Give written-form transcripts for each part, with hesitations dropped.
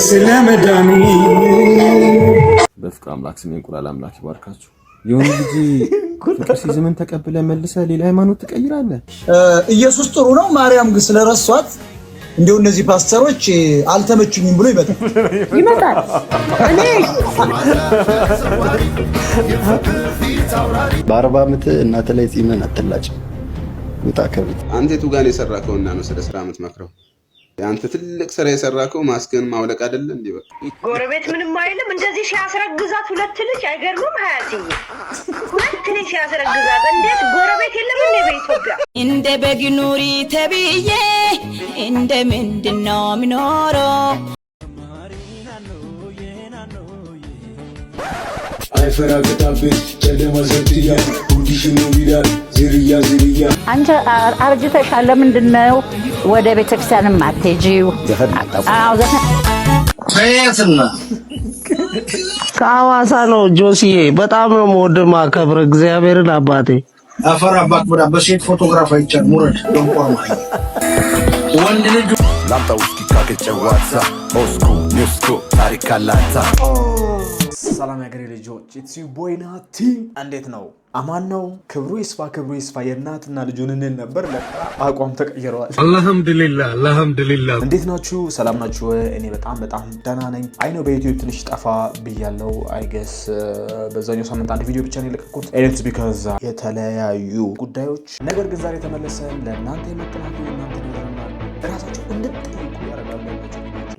ስለመዳኒ በፍቅር አምላክ ስም እንቁላል አምላክ ይባርካችሁ። የሆነ ልጅ ክርስቲያንን ተቀበለ መልሰ ሌላ ሃይማኖት ትቀይራለህ። ኢየሱስ ጥሩ ነው፣ ማርያም ግን ስለረሷት እንደው እነዚህ ፓስተሮች አልተመቹኝም ብሎ ይመጣል። እኔ በ40 ዓመት እናተ ላይ ጺምን አትላጭ ውጣ ከቤት። አንተ የቱ ጋር የሰራከውና ነው ስለ ስራ የምትመክረው? አንተ ትልቅ ስራ የሰራከው ማስከን ማውለቅ አይደለ እንዴ? በቃ ጎረቤት ምንም አይልም። እንደዚህ ሲያስረግዛት ሁለት ልጅ አይገርምም? ሀያትዬ ሁለት ልጅ ሲያስረግዛት እንዴት ጎረቤት የለም እንዴ በኢትዮጵያ? እንደ በግ ኑሪ ተብዬ እንደ ምንድነው የሚኖረው? አይፈራ ከታበት ጨለማ ዘብጥያ ሁዲሽኑ ቢዳል ዝርያ አንተ አርጅተሻል። ለምንድነው ወደ ቤተክርስቲያን ማትሄጂው? ከሐዋሳ ነው ጆሲዬ። በጣም ነው የምወድህ ማከብር እግዚአብሔርን አባቴ። አፈራ ባክብራ በሴት ፎቶግራፍ አይቻል ሙረድ ደንቆር ማለት ወንድ ልጅ ላምጣ ውስኪ ካገጨዋታ ኦስኩ ኒውስኩ ታሪክ አላታ። ሰላም ያገሬ ልጆች ኢትስ ዩ ቦይ ናቲ። እንዴት ነው? አማን ነው? ክብሩ ይስፋ የእናትና ልጁን ነበር አቋም ተቀይረዋል። አልহামዱሊላህ እንዴት ናችሁ? ሰላም ናችሁ? እኔ በጣም ደህና ነኝ። አይ ነው በዩቲዩብ ትንሽ ጠፋ ብያለሁ። አይ ገስ በዛኛው ሳምንት አንድ ቪዲዮ ብቻ ነው የለቀኩት። ኢትስ ቢካዝ የተለያዩ ጉዳዮች። ነገር ግን ዛሬ ተመለሰን ለእናንተ የመጣነው እናንተ ይደረናል ራሳችሁ እንድትጠይቁ ያደርጋል።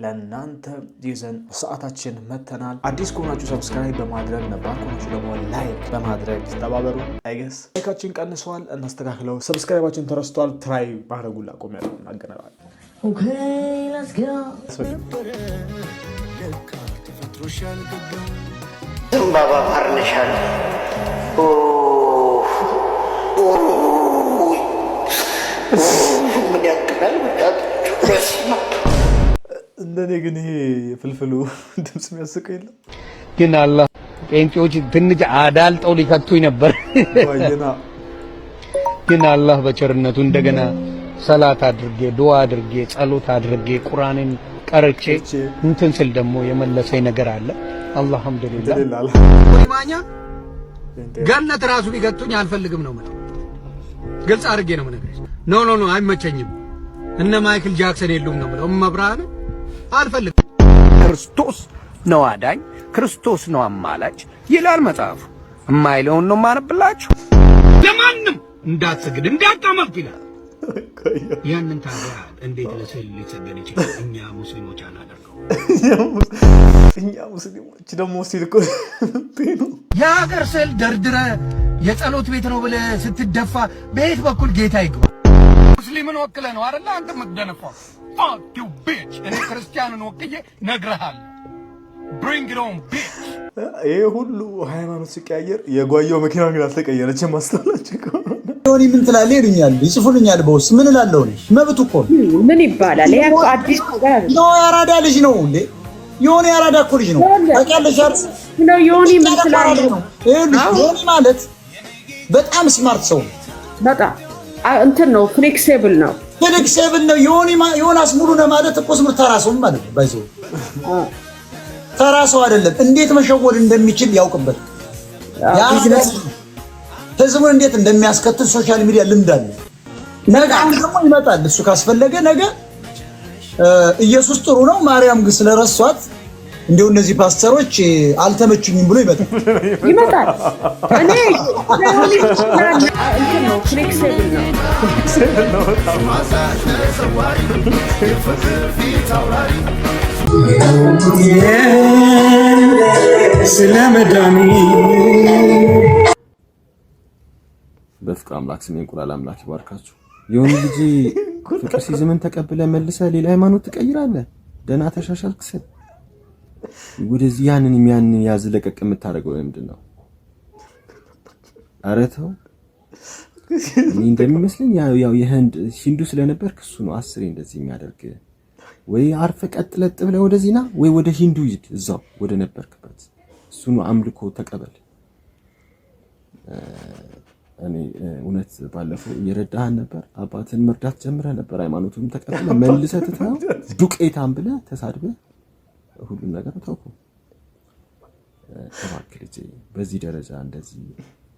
ለእናንተ ይዘን ሰዓታችን መተናል። አዲስ ከሆናችሁ ሰብስክራይብ በማድረግ ነባር ከሆናችሁ ደግሞ ላይክ በማድረግ ተባበሩ። አይገስ ላይካችን ቀንሷል፣ እናስተካክለው። ሰብስክራይባችን ተረስቷል። ትራይ ማድረጉላ ቆም ያለው እናገናኛለን። ኦኬ ሌትስ ጎ ዘንባባ ባርነሻል። ምን ያክላል ወጣቱ እንደኔ ግን ይሄ ፍልፍሉ ድምጽ የሚያስቀው የለም። ግን አላህ ጴንጤዎች ትንሽ አዳልጠው ሊከቱኝ ነበር። ግን አላህ በቸርነቱ እንደገና ሰላት አድርጌ ዱዓ አድርጌ ጸሎት አድርጌ ቁርአንን ቀርጬ እንትን ስል ደግሞ የመለሰኝ ነገር አለ። አልহামዱሊላህ። ወይማኛ ገነት ራሱ ቢገቱኝ አልፈልግም ነው ማለት ግልጽ አድርጌ ነው ማለት ኖ አይመቸኝም። እነ ማይክል ጃክሰን የሉም ነው ማለት መብራን አልፈልግም። ክርስቶስ ነው አዳኝ፣ ክርስቶስ ነው አማላጭ ይላል መጽሐፉ። የማይለውን ነው ማነብላችሁ። ለማንም እንዳትሰግድ እንዳታመልክ ይላል። ያንን ታዲያ እንዴት ለሰል ሊሰገድ ይችላል? እኛ ሙስሊሞች አናደርገው። እኛ ሙስሊሞች ደግሞ ሲልኮ የሀገር ስል ደርድረ የጸሎት ቤት ነው ብለህ ስትደፋ በየት በኩል ጌታ ይግባ? ሙስሊምን ወክለ ነው አይደል አንተ የምትደነፋው? fuck you bitch። እኔ ክርስቲያንን ወክዬ ነግረሃል። bring it on bitch። ይሄ ሁሉ ሃይማኖት ሲቀያየር የጓያው መኪና ግን አልተቀየረችም። ማስተዋላችሁ ዮኒ ምን ትላለህ ይሉኛል፣ ይጽፉልኛል በውስጥ ምን እላለሁ እኔ። መብቱ እኮ ምን ይባላል? ያ አዲስ ነገር ነው። ያራዳ ልጅ ነው እንዴ? ዮኒ ያራዳ እኮ ልጅ ነው። ታውቂያለሽ አይደል? ነው ዮኒ ምን ትላለህ? ዮኒ ማለት በጣም ስማርት ሰው በጣም እንትን ነው፣ ፍሌክሲብል ነው። ዮናስ ሙሉ ነው ማለት እኮ ስምር ተራሰው ማለት ነው። ባይዘው ተራሰው አይደለም፣ እንዴት መሸወድ እንደሚችል ያውቅበት። ያ ህዝቡን እንዴት እንደሚያስከትል ሶሻል ሚዲያ ልምድ አለ። ነገ ደግሞ ይመጣል እሱ ካስፈለገ ነገ ኢየሱስ ጥሩ ነው፣ ማርያም ግን ስለረሷት እንደው እነዚህ ፓስተሮች አልተመቹኝም ብሎ ይመጣል። እኔ እንትን ነው ፍሌክሲብል ነው። ስለመዳኒ በፍቅር አምላክ ስም እንቁላል አምላክ ይባርካችሁ። የሆነ ልጅ ክርስቲያንን ተቀበለ መልሰ ሌላ ሃይማኖት ትቀይራለህ። ደህና ተሻሻልክ ስል ወደዚህ ያንን ያዝለቀቅ የምታደርገው ለምንድን ነው? ኧረ ተው። እኔ እንደሚመስለኝ ያው የህንድ ሂንዱ ስለነበርክ እሱ ነው 10 እንደዚህ የሚያደርግ። ወይ አርፈ ቀጥለጥ ብለህ ወደዚህ ና፣ ወይ ወደ ሂንዱ ሂድ፣ እዛው ወደ ነበርክበት። እሱ ነው አምልኮ ተቀበል። እኔ እውነት ባለፈው እየረዳህን ነበር። አባትን መርዳት ጀምረህ ነበር። ሃይማኖቱን ተቀብለህ መልሰህ ትተኸው ዱቄታም ብለህ ተሳድበህ ሁሉን ነገር ተውኩ። እባክህ ልጄ በዚህ ደረጃ እንደዚህ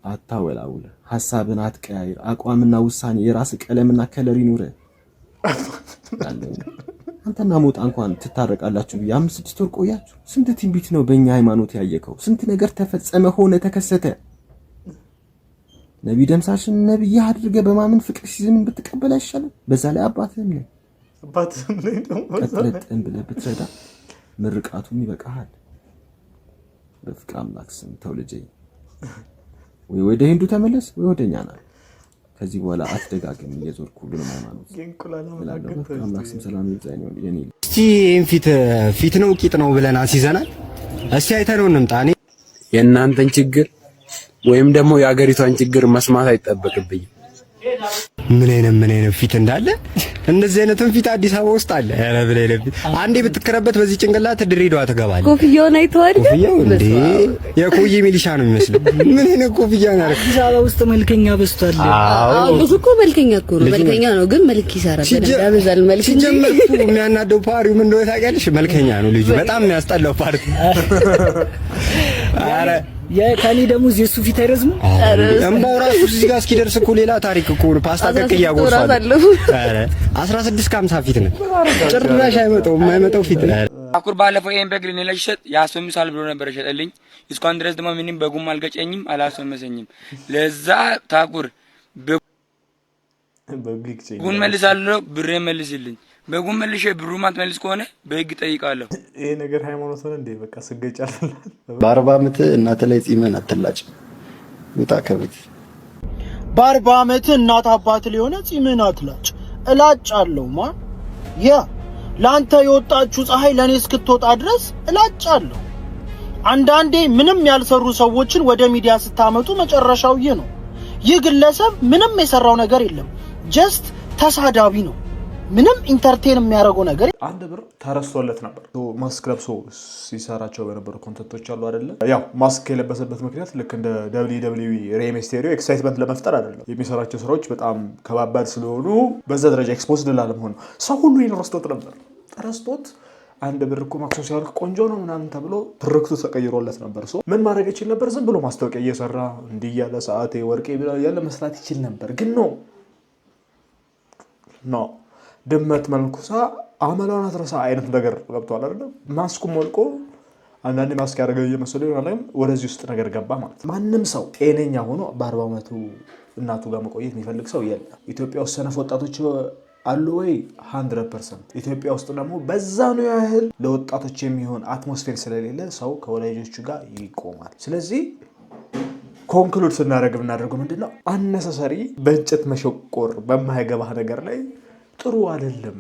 አታወላውል። ሐሳብን አትቀያይር። አቋምና ውሳኔ የራስ ቀለምና ከለር ይኑር። አንተና ሞጣ እንኳን ትታረቃላችሁ ብዬ 5-6 ወር ቆያችሁ። ስንት ትንቢት ነው በእኛ ሃይማኖት ያየከው? ስንት ነገር ተፈጸመ፣ ሆነ፣ ተከሰተ። ነብይ ደምሳሽን ነብይ አድርገህ በማመን ፍቅር ሲዝምን ብትቀበል አይሻልም? በዛ ላይ አባትህም ነው ቀጥለጥን ብለህ ብትረዳ ምርቃቱም ይበቃሃል። በፍቅር አምላክ ስም ተው ልጄ፣ ወይ ወደ ሂንዱ ተመለስ ወይ ወደኛ ና። ከዚህ በኋላ አትደጋግም እየዞርኩ ሁሉንም ሃይማኖት በፍቅር አምላክ ስም ሰላም ይብዛኝ። የኔ እስቲ ፊት ነው ቂጥ ነው ብለን አስይዘናል። እስቲ አይተነው እንምጣ። እኔ የእናንተን ችግር ወይም ደግሞ የአገሪቷን ችግር መስማት አይጠበቅብኝም። ምን አይነት ፊት እንዳለ እንደዚህ አይነቱን ፊት አዲስ አበባ ውስጥ አለ። ኧረ ብለህ ለፊት አንዴ ብትከረበት በዚህ ጭንቅላት ድሬዳዋ ትገባለህ። ኮፍያውን አይተዋል። ኮፍያው እንዴ የኮዬ ሚሊሻ ነው የሚመስለው። ምን አይነት ኮፍያ ነው? አዲስ አበባ ውስጥ መልከኛ በዝቷል። አዎ ብዙ እኮ መልከኛ እኮ ነው። መልከኛ ነው ግን መልክ ይሰራል። ያበዛል መልክ እንጂ የሚያናደው ፓሪው ምን እንደሆነ ታውቂያለሽ? መልከኛ ነው ልጁ። በጣም የሚያስጠላው ፓርቲ። ኧረ ከኔ ደግሞ የሱ ፊት አይረዝም። እምባው ራሱ እዚህ ጋር እስኪደርስ እኮ ሌላ ታሪክ እኮ ነው። ፓስታ ቀቅያ ጎርሷል። ኧረ 16 ከ50 ፊት ነው። ጭራሽ የማይመጣው ፊት ነው። ታኩር ባለፈው ይሄን በግ ለኔ ለሽጥ ያስፈምሳል ብሎ ነበር ሸጠልኝ። እስካሁን ድረስ ደግሞ ምንም በጉም አልገጨኝም አላስፈመሰኝም። ለዛ ታኩር በጉን መልሳለሁ፣ ብሬ መልስልኝ። በጉን መልሼ ብሩ ማትመልስ ከሆነ በህግ ጠይቃለሁ። ይሄ ነገር ሃይማኖት ነው እንዴ? በቃ ስገጫለሁ። በ40 ዓመት እናት ላይ ጺምን አትላጭ። ውጣ ከቤት። በ40 ዓመት እናት አባት ሊሆነ ጺምን አትላጭ። እላጫለሁ ማን ያ ላንተ የወጣችሁ ፀሐይ ለኔ እስክትወጣ ድረስ እላጫለሁ። አንዳንዴ ምንም ያልሰሩ ሰዎችን ወደ ሚዲያ ስታመጡ መጨረሻው ይህ ነው። ይህ ግለሰብ ምንም የሰራው ነገር የለም። ጀስት ተሳዳቢ ነው። ምንም ኢንተርቴን የሚያደርገው ነገር አንድ ብር ተረስቶለት ነበር። ማስክ ለብሶ ሲሰራቸው በነበሩ ኮንተንቶች አሉ አይደለ? ያው ማስክ የለበሰበት ምክንያት ልክ እንደ WWE ሬይ ሚስቴሪዮ ኤክሳይትመንት ለመፍጠር አይደለም። የሚሰራቸው ስራዎች በጣም ከባባድ ስለሆኑ በዛ ደረጃ ኤክስፖዝድ ላለመሆን ሰው ሁሉ ይሄን ረስቶት ነበር። ረስቶት አንድ ብር እኮ ማክሶ ሲያልቅ ቆንጆ ነው ምናምን ተብሎ ትርክቱ ተቀይሮለት ነበር። ምን ማድረግ ይችል ነበር? ዝም ብሎ ማስታወቂያ እየሰራ እንዲህ ያለ ሰዓቴ ወርቄ ያለ መስራት ይችል ነበር። ግን ኖ ድመት መልኩሳ አመሏን አትረሳ አይነት ነገር ገብቷል አይደል? ማስኩ ሞልቆ አንዳንዴ ማስክ ያደረገው እየመሰለው ይሆናል። ወደዚህ ውስጥ ነገር ገባ ማለት ነው። ማንም ሰው ጤነኛ ሆኖ በ40 ዓመቱ እናቱ ጋር መቆየት የሚፈልግ ሰው የለም። ኢትዮጵያ ውስጥ ሰነፍ ወጣቶች አሉ ወይ? 100%። ኢትዮጵያ ውስጥ ደግሞ በዛ ነው ያህል ለወጣቶች የሚሆን አትሞስፌር ስለሌለ ሰው ከወላጆቹ ጋር ይቆማል። ስለዚህ ኮንክሉድ ስናደርግ ብናደርገው ምንድነው አነሳሳሪ በእንጨት መሸቆር በማይገባህ ነገር ላይ ጥሩ አይደለም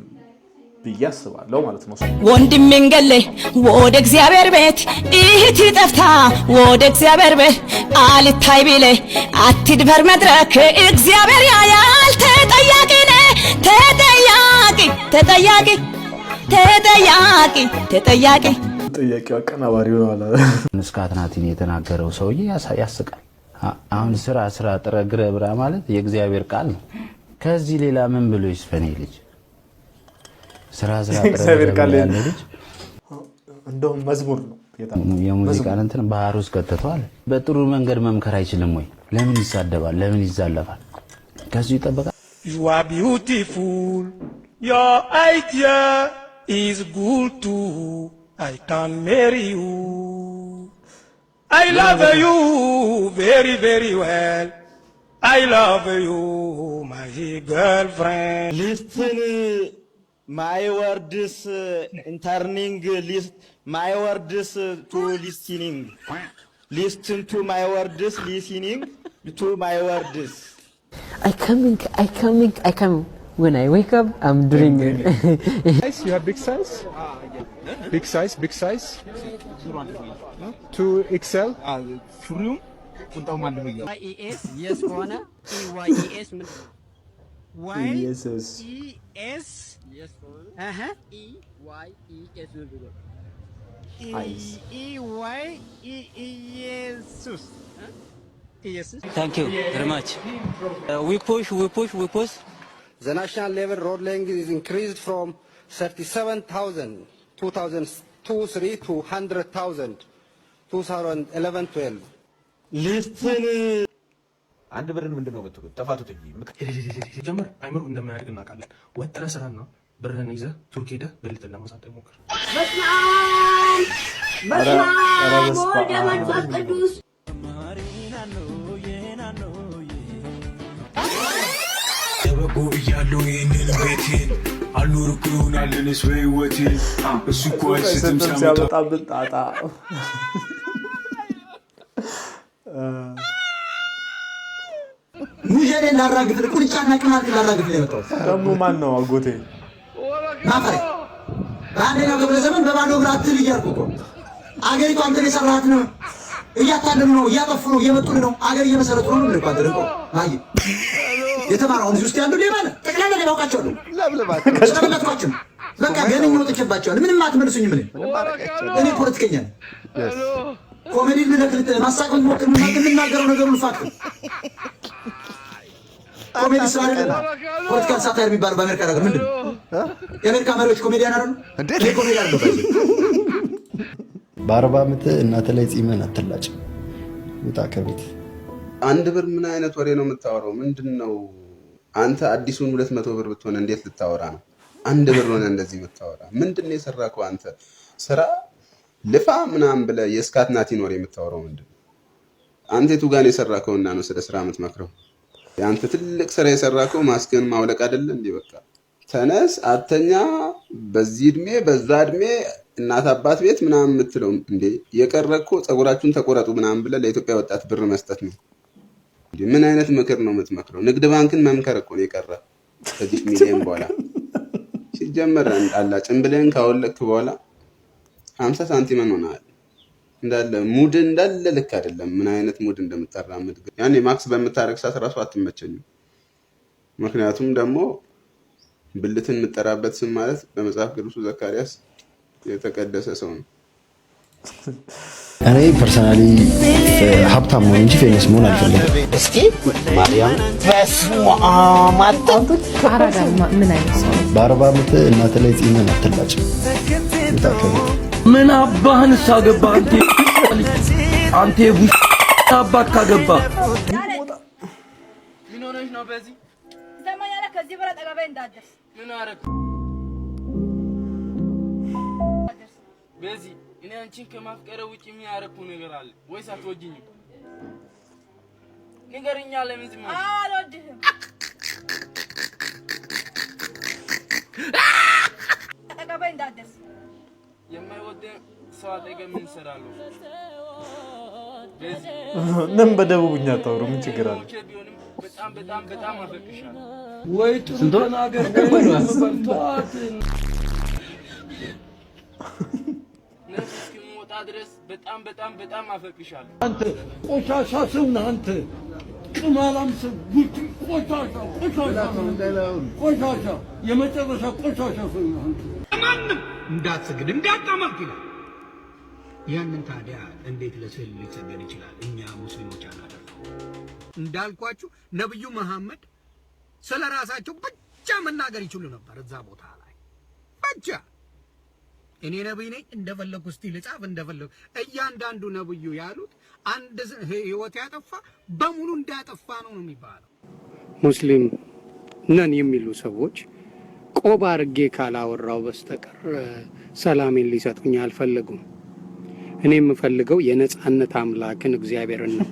ብዬ አስባለሁ ማለት ነው። ወንድሜን ገለህ ወደ እግዚአብሔር ቤት እህት ጠፍታ ወደ እግዚአብሔር ቤት አልታይ ቢለህ አትድፈር መድረክ እግዚአብሔር ያያል። ተጠያቂ ነህ ተጠያቂ ጥያቄው አቀናባሪ ነው አለ ምስካትናቲን የተናገረው ሰውዬ ያስቃል። አሁን ስራ ጥረ ግረ ብራ ማለት የእግዚአብሔር ቃል ነው። ከዚህ ሌላ ምን ብሎ ይስፈኔ ልጅ ስራ እግዚአብሔር ቃል ያለ ልጅ እንደውም መዝሙር ነው የሙዚቃ እንትን ባህር ውስጥ ከተተዋል። በጥሩ መንገድ መምከር አይችልም ወይ? ለምን ይሳደባል? ለምን ይዛለፋል? ከዚህ ይጠበቃል። You are beautiful, your idea is good too. I can marry you. I love you very very well. I love you, my girlfriend. Listen, my words turning list. My words to listening. Listen to my words, listening to my words. I coming. When I wake up, I'm doing it. You have big size? Big size? 2XL? Room? YES yes corner EYES YES yes EYES Yes. Thank you very much. We push. The national level road length is increased from 37,000 2002-3 to 100,000 2011-12. Listen. አንድ ብርን ምንድነው የምትሉት? ተፋቱት እንጂ ጀመር አይምሩ እንደማያድግ እናውቃለን። ወጥረ ስራና ብርን ይዘህ ቱርክ ሄደህ ብልትን ለማሳደግ ሞክር። ተበጎ ብያለሁ ይህንን ቤቴን አልኖርኩ ይሆናልንስ በህይወቴ እሱ እኮ አይስትም ሲያመጣብን ጣጣ ሙጀሬ ላራግፍ ቁልጫና ቅማል ላራግፍ ነው። ደግሞ ማን ነው አጎቴ? ማፈር አንደኛው ገብረ ዘመን በባዶ እግር አትል እያልኩ እኮ አገሪቱ አንተን የሰራሃት ነው። እያታለሉ ነው፣ እያጠፉ ነው፣ እየመጡን ነው፣ አገር እየመሰረቱ ነው። ምን ልኳት ደግሞ ማይ የተማረው እዚህ ውስጥ ያሉ ሌባ ነው። ጠቅላላ ሌባውቃቸው ነው። ስለበለጥኳቸው በቃ ገነኝ ወጥቼባቸዋል። ምንም አትመልሱኝ። እኔ ፖለቲከኛ ነኝ። ኮሜዲ ልነክልት ማሳቀም ሞክር የምናገረው ነገር ሁሉ ፋክት ኮሜዲ ስላለ ፖለቲካል ሳታየር የሚባለው በአሜሪካ ነገር ምንድን ነው? የአሜሪካ መሪዎች ኮሜዲያን አይደሉ? እኔ ኮሜዲያን ነው። በ40 ዓመት እናት ላይ ጺምን አትላጭ። ውጣ ከቤት። አንድ ብር ምን አይነት ወሬ ነው የምታወራው? ምንድነው አንተ አዲሱን 200 ብር ብትሆን እንዴት ልታወራ ነው? አንድ ብር ሆነ እንደዚህ የምታወራ ምንድነው? የሰራከው አንተ ስራ ልፋ ምናምን ብለህ የስካት ናቲን ወሬ የምታወራው ምንድነው? አንተ የቱ ጋር ነው የሰራከውና ነው ስለ ስራ የምትመክረው? አንተ ትልቅ ስራ የሰራከው ማስከን ማውለቅ አይደለ እንዴ? በቃ ተነስ አተኛ በዚህ እድሜ በዛ እድሜ እናት አባት ቤት ምናምን የምትለው እንዴ? የቀረኮ ጸጉራችሁን ተቆረጡ ምናምን ብለህ ለኢትዮጵያ ወጣት ብር መስጠት ነው እንዴ? ምን አይነት ምክር ነው የምትመክረው? ንግድ ባንክን መምከር እኮ ነው የቀረ ከዚህ ሚሊዮን በኋላ ሲጀመር አላ ጭንብልህን ካወለቅክ በኋላ 50 ሳንቲም ሆነሃል። እንዳለ ሙድ እንዳለ ልክ አይደለም። ምን አይነት ሙድ እንደምታራምድ ያኔ ማክስ በምታረግ ሰዓት ራሱ አትመቸኝም። ምክንያቱም ደግሞ ብልትን የምጠራበት ስም ማለት በመጽሐፍ ቅዱስ ዘካርያስ የተቀደሰ ሰው ነው። እኔ ፐርሰናሊ ሀብታም ነው እንጂ ፌመስ መሆን አልፈልግም። እስኪ ማርያም አራዳ ምን አይነት ሰው? በ40 ዓመት እናት ላይ ጺምን አትላጭ። ውጣ ከቤት። ምን አባህን ሳገባ አንተ ቡሽ አባክ ካገባ ምን ሆነሽ ነው? በዚህ ዘመን ከዚህ በራ ጠጋባይ እንዳደርስ ምን አረክ? በዚህ እኔ አንቺን ከማፍቀረ ውጪ ምን ያረኩ ነገር አለ ወይስ አትወጂኝም? ንገሪኛ። ለምን ዝም አልሽ? አልወድህም። ጠጋባይ እንዳደርስ የማይወደኝ ሰው አጠገብ ምን እሰራለሁ? ምን በደቡብኛ ታውሩ ምን ችግር አለ? በጣም አፈቅርሻለሁ። ወይ ጥሩ ተናገር በልቷት ነፍስኪሞታ ድረስ በጣም አፈቅርሻለሁ። አንተ ቆሻሻ ሰው ነህ። አንተ ቅማላም ሰው ጉድ ቆሻሻ የመጨረሻ ቆሻሻ ሰው ነህ አንተ። ማንም እንዳትሰግድ እንዳታመልክ ይላል። ያንን ታዲያ እንዴት ለስዕል ሊሰገድ ይችላል? እኛ ሙስሊሞች አናደርገው። እንዳልኳችሁ ነብዩ መሐመድ ስለራሳቸው ብቻ መናገር ይችሉ ነበር። እዛ ቦታ ላይ ብቻ እኔ ነብይ ነኝ እንደፈለኩ እስቲ ልጻፍ እንደፈለኩ። እያንዳንዱ ነብዩ ያሉት አንድ ህይወት ያጠፋ በሙሉ እንዳጠፋ ነው የሚባለው። ሙስሊም ነን የሚሉ ሰዎች ቆብ አድርጌ ካላወራው በስተቀር ሰላሜን ሊሰጡኝ አልፈለጉም። እኔ የምፈልገው የነጻነት አምላክን እግዚአብሔርን ነው።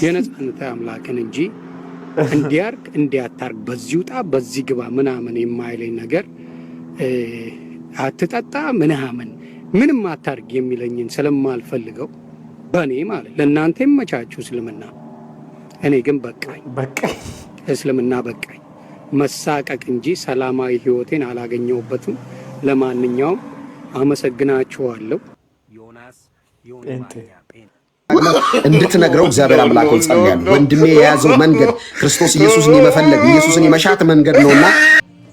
የነጻነት አምላክን እንጂ እንዲያርግ እንዲያታርግ በዚህ ውጣ በዚህ ግባ ምናምን የማይለኝ ነገር አትጠጣ ምንም አታርግ የሚለኝን ስለማልፈልገው በእኔ ማለት ለእናንተ ይመቻችሁ እስልምና። እኔ ግን በቃኝ እስልምና በቃኝ። መሳቀቅ እንጂ ሰላማዊ ህይወቴን አላገኘሁበትም። ለማንኛውም አመሰግናችኋለሁ። እንድትነግረው እግዚአብሔር አምላክ ጸልያለሁ። ወንድሜ የያዘው መንገድ ክርስቶስ ኢየሱስን የመፈለግ ኢየሱስን የመሻት መንገድ ነውና።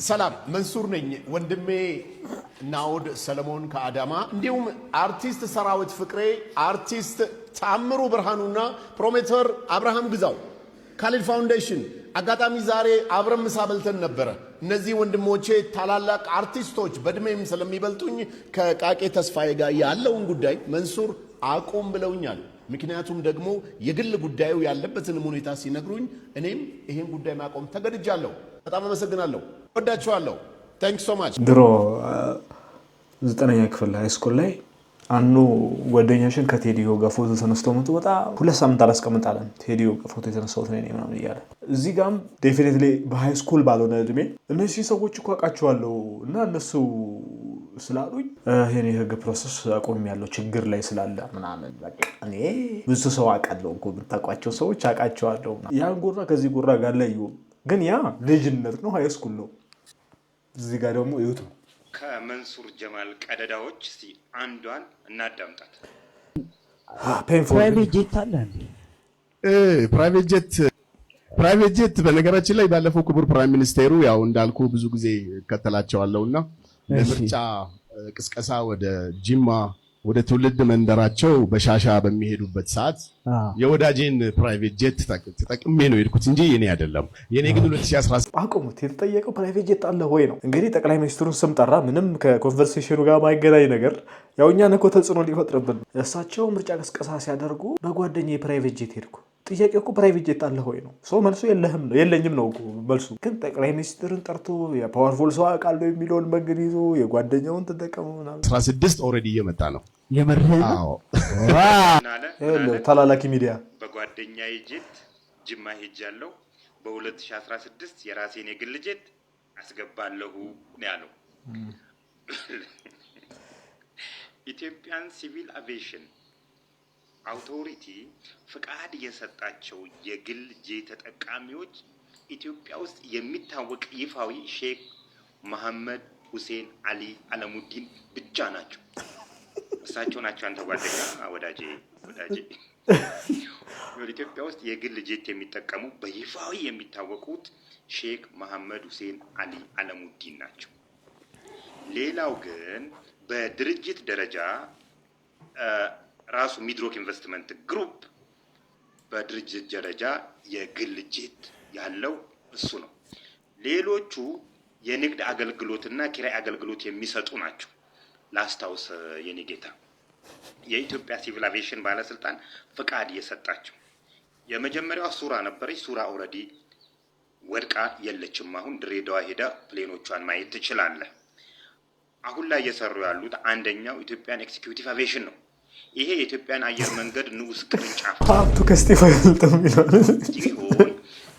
ሰላም መንሱር ነኝ። ወንድሜ ናውድ ሰለሞን ከአዳማ እንዲሁም አርቲስት ሰራዊት ፍቅሬ፣ አርቲስት ተአምሩ ብርሃኑና ፕሮሜተር አብርሃም ግዛው ካሊድ ፋውንዴሽን አጋጣሚ ዛሬ አብረን ምሳ በልተን ነበረ። እነዚህ ወንድሞቼ ታላላቅ አርቲስቶች በእድሜም ስለሚበልጡኝ ከቃቄ ተስፋዬ ጋር ያለውን ጉዳይ መንሱር አቁም ብለውኛል። ምክንያቱም ደግሞ የግል ጉዳዩ ያለበትን ሁኔታ ሲነግሩኝ እኔም ይሄን ጉዳይ ማቆም ተገድጃለሁ። በጣም አመሰግናለሁ። ወዳችኋለሁ። ታንክስ ሶ ማች። ድሮ 9ኛ ክፍል ሃይ ስኩል ላይ አንዱ ጓደኛችን ከቴዲዮ ጋር ፎቶ ተነስተው መጡ። በጣም 2 ሳምንት አላስቀምጣለን። ቴዲዮ ጋር ፎቶ የተነሳሁት ነኝ ምናምን እያለ እዚህ ጋርም ዴፊኒትሊ በሃይ ስኩል ባልሆነ እድሜ እነዚህ ሰዎች እኮ አውቃቸዋለሁ እና እነሱ ስላሉኝ ይሄን የህግ ፕሮሰስ አቆም ያለው ችግር ላይ ስላለ ምናምን በቃ እኔ ብዙ ሰው አውቃለሁ እኮ የምታውቋቸው ሰዎች አውቃቸዋለሁ። ያን ጉራ ከዚህ ጉራ ጋር ላይ ግን ያ ልጅነት ነው፣ ሃይ ስኩል ነው። እዚህ ጋር ደግሞ ይውጡ ከመንሱር ጀማል ቀደዳዎች እስቲ አንዷን እናዳምጣት። ፕራይቬት ጄት አለ። ፕራይቬት ጄት በነገራችን ላይ ባለፈው ክቡር ፕራይም ሚኒስቴሩ ያው እንዳልኩ ብዙ ጊዜ እከተላቸዋለሁና ለምርጫ ቅስቀሳ ወደ ጂማ ወደ ትውልድ መንደራቸው በሻሻ በሚሄዱበት ሰዓት የወዳጄን ፕራይቬት ጄት ተጠቅሜ ነው የሄድኩት እንጂ የኔ አይደለም። የኔ ግን 2017 አቆሙት። የተጠየቀው ፕራይቬት ጄት አለ ወይ ነው። እንግዲህ ጠቅላይ ሚኒስትሩን ስም ጠራ። ምንም ከኮንቨርሴሽኑ ጋር ማይገናኝ ነገር ያው እኛን እኮ ተጽዕኖ ሊፈጥርብን። እሳቸው ምርጫ ቅስቀሳ ሲያደርጉ በጓደኛዬ ፕራይቬት ጄት ሄድኩ። ጥያቄው እኮ ፕራይቬት ጄት አለ ወይ ነው። ሰው መልሱ የለህም ነው የለኝም ነው መልሱ። ግን ጠቅላይ ሚኒስትርን ጠርቶ የፓወርፉል ሰው አውቃለሁ የሚለውን መንገድ ይዞ የጓደኛውን ተጠቀሙ ምናምን 16 ኦልሬዲ እየመጣ ነው። የመርህን ተላላኪ ሚዲያ በጓደኛዬ ጄት ጅማ ሄጃለሁ። በ2016 የራሴን የግል ጄት አስገባለሁ ነው ያለው። ኢትዮጵያን ሲቪል አቪዬሽን አውቶሪቲ ፍቃድ የሰጣቸው የግል ጄት ተጠቃሚዎች ኢትዮጵያ ውስጥ የሚታወቅ ይፋዊ ሼክ መሐመድ ሁሴን አሊ አለሙዲን ብቻ ናቸው። እሳቸው ናቸው። አንተ ጓደኛ ወዳጄ ኢትዮጵያ ውስጥ የግል ጄት የሚጠቀሙ በይፋዊ የሚታወቁት ሼክ መሐመድ ሁሴን አሊ አለሙዲን ናቸው። ሌላው ግን በድርጅት ደረጃ ራሱ ሚድሮክ ኢንቨስትመንት ግሩፕ በድርጅት ደረጃ የግል ጄት ያለው እሱ ነው። ሌሎቹ የንግድ አገልግሎትና ኪራይ አገልግሎት የሚሰጡ ናቸው። ላስታውስ የኔ ጌታ የኢትዮጵያ ሲቪል አቪዬሽን ባለስልጣን ፍቃድ የሰጣቸው የመጀመሪያው ሱራ ነበረች። ሱራ ኦልሬዲ ወድቃ የለችም። አሁን ድሬዳዋ ሄዳ ፕሌኖቿን ማየት ትችላለህ። አሁን ላይ እየሰሩ ያሉት አንደኛው ኢትዮጵያን ኤክስኪዩቲቭ አቪዬሽን ነው። ይሄ የኢትዮጵያን አየር መንገድ ንዑስ ቅርንጫፍ ሀብቱ ከስቴፋ ይልጥም ይላል።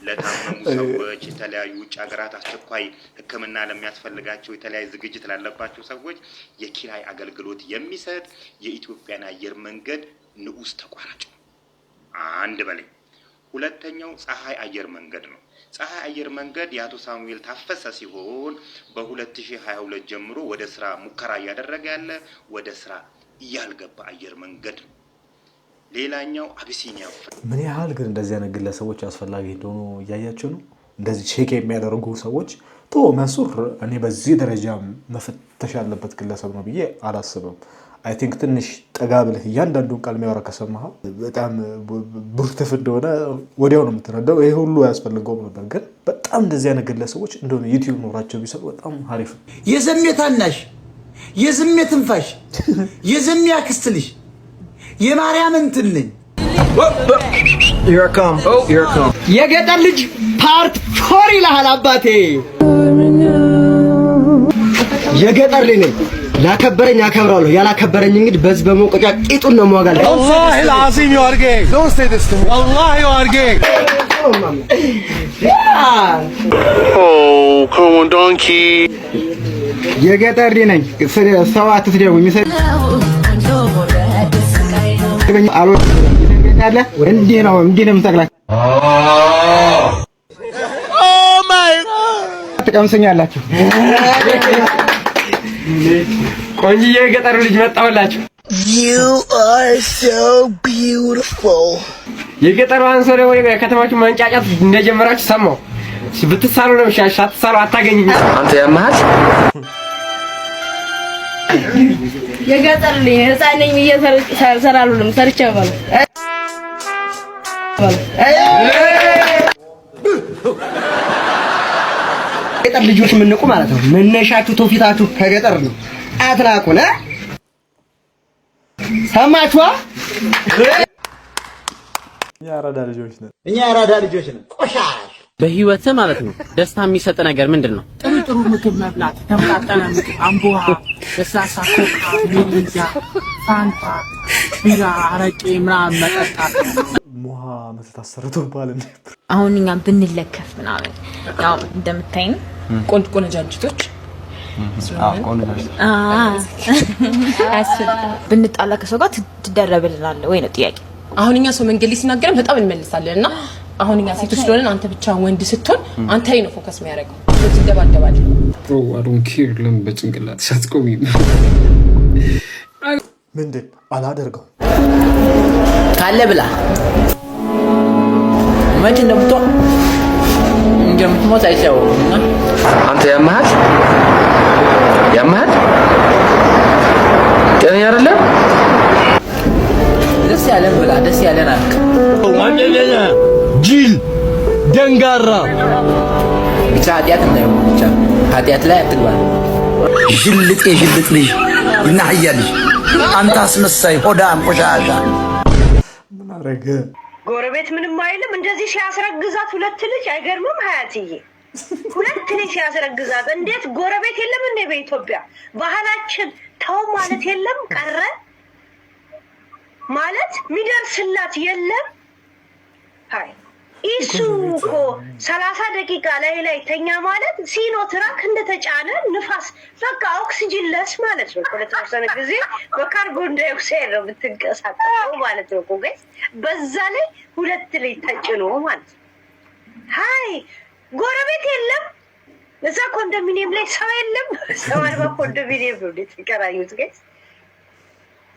ለታመሙ ሰዎች የተለያዩ ውጭ ሀገራት አስቸኳይ ሕክምና ለሚያስፈልጋቸው የተለያዩ ዝግጅት ላለባቸው ሰዎች የኪራይ አገልግሎት የሚሰጥ የኢትዮጵያን አየር መንገድ ንዑስ ተቋራጭ ነው። አንድ በላይ ሁለተኛው ፀሐይ አየር መንገድ ነው። ፀሐይ አየር መንገድ የአቶ ሳሙኤል ታፈሰ ሲሆን በ2022 ጀምሮ ወደ ስራ ሙከራ እያደረገ ያለ ወደ ስራ ያልገባ አየር መንገድ ነው። ሌላኛው አቢሲኒያ። ምን ያህል ግን እንደዚህ አይነት ግለሰቦች አስፈላጊ እንደሆኑ እያያቸው ነው። እንደዚህ ቼክ የሚያደርጉ ሰዎች መንሱር እኔ በዚህ ደረጃ መፈተሽ ያለበት ግለሰብ ነው ብዬ አላስብም። አይ ቲንክ ትንሽ ጠጋ ብለህ እያንዳንዱን ቃል የሚያወራ ከሰማኸው በጣም ብርትፍ እንደሆነ ወዲያው ነው የምትረዳው። ይሄ ሁሉ ያስፈልገውም ነበር። ግን በጣም እንደዚህ አይነት ግለሰቦች እንደሆነ ዩቲዩብ ኖራቸው ቢሰሩ በጣም አሪፍ ነው። የዘሜ ታናሽ፣ የዘሜ ትንፋሽ፣ የዘሜ አክስት ልጅ የማርያም እንትን ነኝ። የገጠር ልጅ ፓርት 4 ይልሃል አባቴ። የገጠር ልጅ ነኝ። ላከበረኝ አከብራለሁ፣ ያላከበረኝ እንግዲህ በዚህ በመቆጫ ቂጡን ነው የምወጋለሁ። والله العظيم you are gay. Don't say this to me. والله you are gay. Oh, come on donkey. የገጠር ልጅ ነኝ። ሰው አትስደቡ። እንዲህ ነው የምጠቅላችሁ። ትቀምሰኛላችሁ። ቆንጆዬ የገጠሩ ልጅ መጣሁላችሁ። You are so beautiful. የገጠሩ አንሶ ደግሞ የከተማችሁ መንጫጫት እንደጀመራችሁ ሰማሁ። ብትሳሉ ነው ሻሻ ትሳሉ አታገኙኝ። አንተ ያማህ የገጠር ልጅ ህፃን ነኝ ብዬ ሰርቻለሁ። ሰርቼ ባለው ገጠር ልጆች ምንቁ ማለት ነው። መነሻችሁ ትውፊታችሁ ከገጠር ነው። አትናቁን። ሰማችኋ? እኛ አራዳ ልጆች ነን። ቆሻሽ በህይወት ማለት ነው ደስታ የሚሰጥ ነገር ምንድነው? ጥሩ ጥሩ ምግብ መብላት፣ ተመጣጣኝ ምግብ፣ አምቦሃ፣ ለስላሳ፣ ኮካ፣ ሚሪንዳ፣ ፋንታ፣ ቢራ፣ አረቄ ምናምን መጠጣት። ሙሃ መተታሰረተባል እንዴ? አሁን እኛ ብንለከፍ ምናምን ያው እንደምታይኝ ቆንጆጆች ብንጣላ ከሰው ጋር ትደረብልናለህ ወይ ነው ጥያቄ። አሁን እኛ ሰው መንገድ ላይ ሲናገረን በጣም እንመልሳለንና አሁን እኛ ሴቶች ስለሆነን አንተ ብቻ ወንድ ስትሆን አንተ ላይ ነው ፎከስ የሚያደርገው። ትደባደባለህ። ብሮ አይ ዶንት ኬር ለምን በጭንቅላት ሳትቆሚ ምንድን አላደርገው ካለ ብላ መቼ እንደምትሞት አይታወቅም። አንተ ያማሃል ጤነኛ አይደለም። ደስ ያለን ብላ ደስ ያለን አልክ ወንጀለኛ ጅል ደንጋራ ብቻ ኃጢአት እንዳይሆን ብቻ ኃጢአት ላይ አትግባ። ጅልጥ ልጅ ይናህያልሽ አንተ አስመሳይ ሆዳም ቆሻሻ። ምን አረገ? ጎረቤት ምንም አይልም። እንደዚህ ሲያስረግዛት ሁለት ልጅ አይገርምም? ሀያትዬ ሁለት ልጅ ሲያስረግዛት እንዴት ጎረቤት የለም እንዴ? በኢትዮጵያ ባህላችን ተው ማለት የለም ቀረ ማለት ሚደርስላት የለም። ሃይ ኢሱ እኮ 30 ደቂቃ ላይ ተኛ ማለት ሲኖትራክ እንደተጫነ ንፋስ በቃ ኦክሲጅን ለስ ማለት ነው። ለተወሰነ ጊዜ በካርቦን ዳይኦክሳይድ ነው የምትንቀሳቀሰው ማለት ነው። ጋይስ በዛ ላይ ሁለት ላይ ተጭኖ ማለት ነው። ሃይ ጎረቤት የለም እዛ ኮንዶሚኒየም ላይ ሰው የለም። ሰው አልባ ኮንዶሚኒየም ነው የተከራዩት ጋይስ።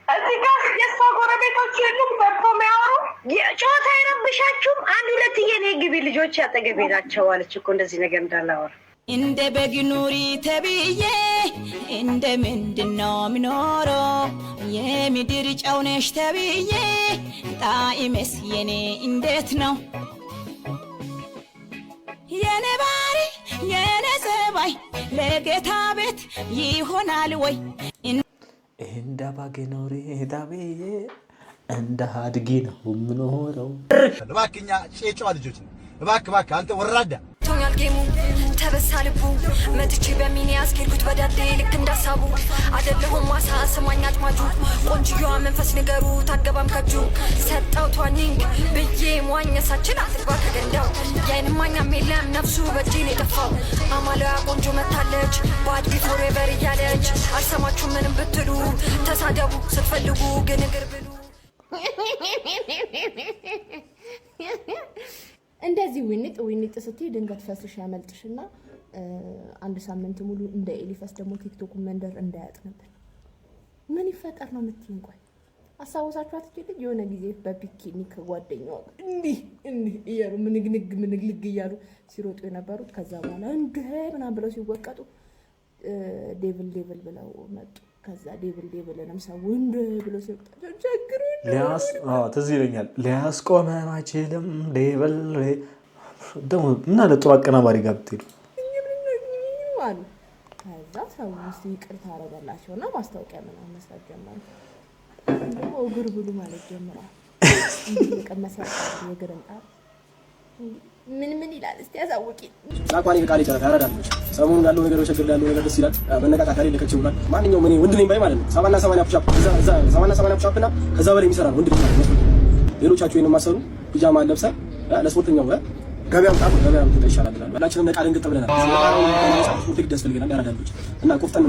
እዚህ ጋር የሷ ጎረቤቶች የሉም። በርቶ የሚያወሩ ጨዋታ አይረብሻችሁም? አንድ ሁለት የኔ ግቢ ልጆች ያጠገቤ ናቸው አለች እኮ እንደዚህ ነገር እንዳላወራ። እንደ በግ ኑሪ ተብዬ እንደ ምንድነው የሚኖረው? የምድር ጨው ነሽ ተብዬ ጣዕሜስ የኔ እንዴት ነው? የኔ ባሪ የኔ ጸባይ ለጌታ ቤት ይሆናል ወይ? እንደ ባገ ኖሪ ዳብዬ እንደ ሀድጊ ነው የምኖረው። እባክኛ ጨጫዋ ልጆች ነው። እባክህ አንተ ወራዳ ቶኛል ጌሙ ተበሳ ልቡ መጥቼ በሚኒ አስኬድኩት በዳዴ ልክ እንዳሳቡ አይደለሁም ማሳ ሰማኝ አጥማጁ ቆንጅዮዋ መንፈስ ንገሩ ታገባም ከጁ ሰጠው ቷኒንግ ብዬ ሟኘሳችን አትግባ ከገንዳው የአይንማኛም የለም ነፍሱ በእጄን የጠፋው አማላዋ ቆንጆ መታለች ባድ ቢፎር ኤቨር እያለች አልሰማችሁ ምንም ብትሉ ተሳደቡ ስትፈልጉ ግን እግር ብሉ። እንደዚህ ዊኒጥ ስትይ ድንገት ፈስሽ ያመልጥሽና አንድ ሳምንት ሙሉ እንደ ኤሊፈስ ደግሞ ቲክቶክ መንደር እንዳያጥ ነበር። ምን ይፈጠር ነው የምትይኝ? ቆይ አሳውሳችኋት ልጅ የሆነ ጊዜ በቢኪኒ ከጓደኛዋ እንዲህ እያሉ ምንግልግ እያሉ ሲሮጡ የነበሩት ከዛ በኋላ እንደ ምናምን ብለው ሲወቀጡ ዴቭል ብለው መጡ። ከዛ ዴቭልንም ሰው እንደ ብሎ ሲወቀጡ ቸግሩ ትዝ ይለኛል። ሊያስቆመን አይችልም ዴቭል ደግሞ እና ለጥሩ አቀናባሪ ጋር ብትሄዱ አሉ። ከዛ ሰው ውስጥ ይቅርታ አደረገላቸውና ማስታወቂያ ምናምን መስራት ጀመሩ። ደግሞ እግር ብሉ ማለት ጀምሯል። እንግዲህ ለቀመሰ የግርንጣ ምን ይላል እስቲ ያሳውቂ። ጻቋኒ ቃል ይቻላል ያረዳል። ሰሞኑን ያለው ነገር ችግር ያለው ነገር ደስ ይላል። መነቃቃት ላይ ለከች ይውላል። ማንኛውም እኔ ወንድ ነኝ ባይ ማለት ነው 70 ፑሽ አፕ እዛ 70 ፑሽ አፕ እና ከዛ በላይ የሚሰራ ወንድ ልጅ ማለት ነው። ሌሎቻችሁ ይሄን ማሰሩ ፒጃማ ለብሰ ለስፖርተኛው ገበያም ጣም ገበያም ይሻላል ይላል። ሁላችንም ነቃ ደንግጥ ብለናል። ስፖርት ደስ ይላል ያረዳልች እና ቆፍጠን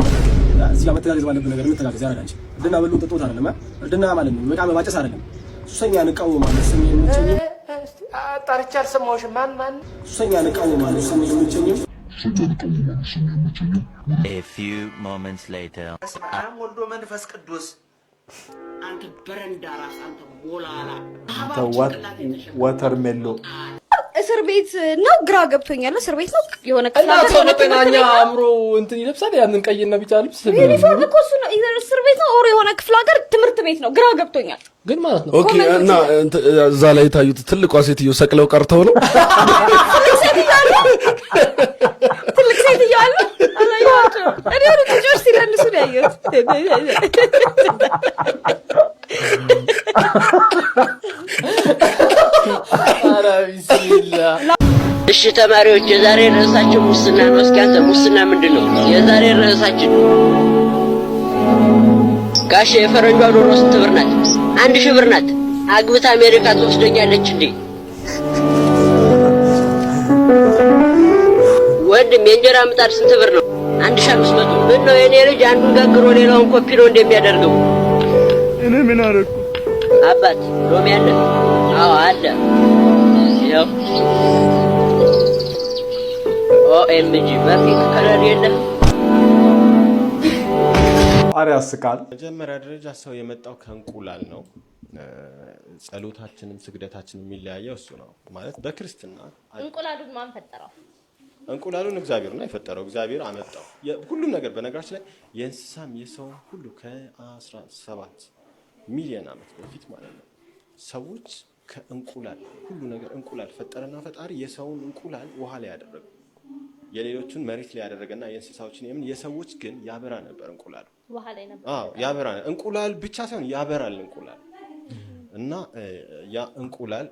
እዚህ ጋር መተጋገዝ ባለብን ነገር እንተጋገዝ ያረዳልች። እርድና በሉ ጥጦት አይደለም እርድና ማለት ነው። መቃም ባጨስ አይደለም። ሱሰኛ ንቃው ማለት ሰኝ የሚቸኝ ጠርቻ አልሰማሁሽም። ማን ሱሰኛ ንቃው ማለት ሰኝ የሚቸኝ A few moments later አም ወልዶ መንፈስ ቅዱስ አንተ በረንዳ ራስ አንተ ሞላላ ዋተር ሜሎ እስር ቤት ነው ግራ ገብቶኛል እስር ቤት ነው የሆነ ክፍል እና ሰው በጤናኛ አእምሮ እንትን ይለብሳል ያንን ቀይና ቢጫ ልብስ ዩኒፎርም እኮ እሱ ነው እስር ቤት ነው ኦር የሆነ ክፍለ ሀገር ትምህርት ቤት ነው ግራ ገብቶኛል ግን ማለት ነው ኦኬ እና እዛ ላይ ታዩት ትልቋ ሴትዮ ሰቅለው ቀርተው ነው ትልቅ ሴትዮ አለ አላየኋቸው እኔ ወደ ልጆች ሲለልሱ ነው ያየሁት እሺ ተማሪዎች የዛሬ ርዕሳችን ሙስና ነው። እስኪ አንተ ሙስና ምንድነው? የዛሬ ርዕሳችን ጋሽ የፈረንጇ ዶሮ ስንት ብር ናት? 1000 ብር ናት። አግብታ አሜሪካ ትወስደኛለች እንዴ? ወንድም የእንጀራ ምጣድ ስንት ብር ነው? 1500 ምን ነው የኔ ልጅ አንዱን ጋግሮ ሌላውን ኮፒ ነው እንደሚያደርገው? እኔ ምን አደረኩ? አባት ሎሚ አለ? አዎ አለ። ያው ኦኤምጂ በፊት ከለር የለም። አሪያ ስቃል መጀመሪያ ደረጃ ሰው የመጣው ከእንቁላል ነው። ጸሎታችንም ስግደታችንም የሚለያየው እሱ ነው ማለት በክርስትና እንቁላሉን ማን ፈጠረው? እንቁላሉን እግዚአብሔር ነው የፈጠረው። እግዚአብሔር አመጣው ሁሉም ነገር በነገራችን ላይ የእንስሳም የሰው ሁሉ ከ17 ሚሊዮን ዓመት በፊት ማለት ነው ሰዎች ከእንቁላል ሁሉ ነገር እንቁላል ፈጠረና ፈጣሪ የሰውን እንቁላል ውሃ ላይ ያደረገ የሌሎችን መሬት ላይ ያደረገና የእንስሳዎችን የሰዎች ግን ያበራ ነበር እንቁላል ውሃ ላይ ነበር ያበራ እንቁላል ብቻ ሳይሆን ያበራል እንቁላል እና ያ እንቁላል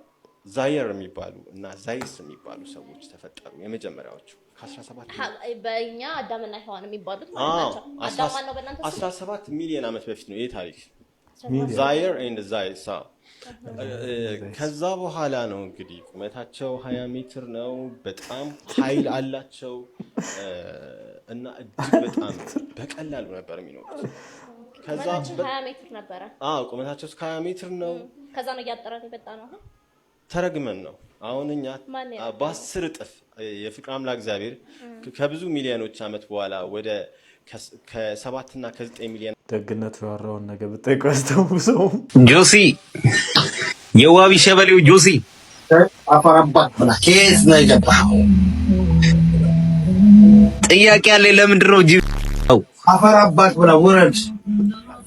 ዛየር የሚባሉ እና ዛይስ የሚባሉ ሰዎች ተፈጠሩ የመጀመሪያዎቹ ከ17 በእኛ አዳምና ሔዋን የሚባሉት ማለት ናቸው አዳም ነው በእናንተ 17 ሚሊዮን ዓመት በፊት ነው ይሄ ታሪክ ዛየር ኤንድ ዛይሳ ከዛ በኋላ ነው እንግዲህ ቁመታቸው 20 ሜትር ነው በጣም ኃይል አላቸው እና እጅግ በጣም በቀላሉ ነበር የሚኖሩት ከዛ 20 ሜትር ነበር ቁመታቸው 20 ሜትር ነው ከዛ ነው ያጠራን የመጣ ነው ተረግመን ነው አሁን እኛ በ10 እጥፍ የፍቅር አምላክ እግዚአብሔር ከብዙ ሚሊዮኖች ዓመት በኋላ ወደ ከ7 እና ከ9 ሚሊዮን ደግነቱ ያወራውን ነገር ብትጠይቀው ሰው ጆሲ የዋቢ ሸበሌው ጆሲ አፈራባ ብላ ከየት ነው የገባው? ጥያቄ አለ ለምንድን ነው ጅብ አፈራባት ብላ ወረድ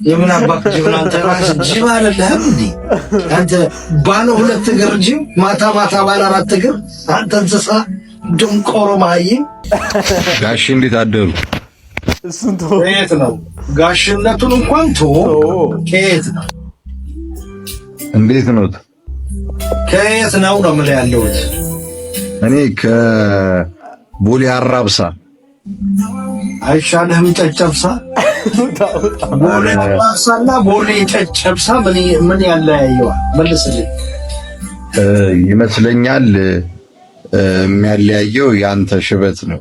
የምን አባክ ጅብ ነው? አንተ ራስ ጅብ አይደለህም እንዴ? አንተ ባለ 2 እግር ጅብ ማታ ማታ ባለ 4 እግር አንተ እንስሳ ድንቆሮ ማይም ጋሽ እንዴት አደሩ? እሱን ተው ከየት ነው ጋሽነቱን እንኳን ተው ከየት ነው እንዴት ነው ከየት ነው ነው ምን ያለውት? እኔ ከቦሌ አራብሳ አይሻልህም ጨጨብሳ? ቦሌ አራብሳና ቦሌ ጨጨብሳ ምን ያለያየዋል? መልስልኝ። ይመስለኛል የሚያለያየው ያንተ ሽበት ነው።